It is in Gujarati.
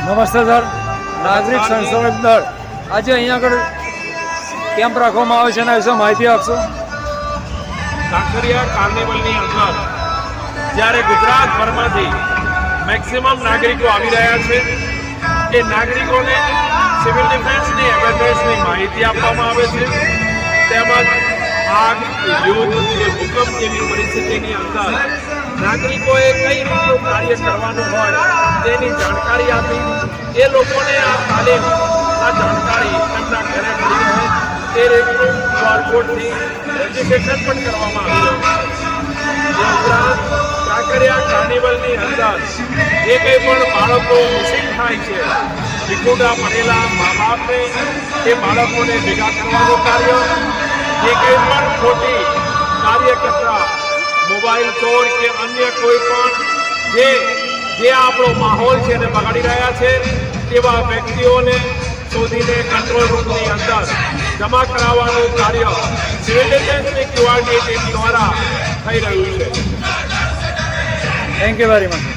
નમસ્તે સર, નાગરિક સંરક્ષણ દળ આજે અહીંયા આગળ કેમ્પ રાખવામાં આવે છે એના વિશે માહિતી આપશો? કાંકરિયા કાર્નિવલની અંદર જ્યારે ગુજરાતભરમાંથી મેક્સિમમ નાગરિકો આવી રહ્યા છે, એ નાગરિકોને સિવિલ ડિફેન્સની એવેરનેસની માહિતી આપવામાં આવે છે. તેમજ આગ, યુદ્ધ કે ભૂકંપ જેવી પરિસ્થિતિની અંદર નાગરિકોએ કઈ રીતનું કાર્ય કરવાનું હોય તેની જાણકારી આપી એ લોકોને આ તાલીમ, આ જાણકારી એમના ઘરે મળી રહે તે રીતનું બારકોડથી રજીસ્ટ્રેશન પણ કરવામાં આવ્યું. એ ઉપરાંત કાંકરિયા કાર્નિવલની અંદર જે કંઈ પણ બાળકો મિસિંગ થાય છે, વિખૂટા પડેલા મા બાપને એ બાળકોને ભેગા કરવાનું કાર્ય, જે કંઈ પણ ખોટી કાર્ય કરતા મોબાઈલ ચોર કે અન્ય કોઈ પણ જે આપણો માહોલ છે એને બગાડી રહ્યા છે તેવા વ્યક્તિઓને શોધીને કંટ્રોલ રૂમની અંદર જમા કરાવવાનું કાર્ય સિવિલ ડિફેન્સની QRT ટીમ દ્વારા થઈ રહ્યું છે. Thank you very much.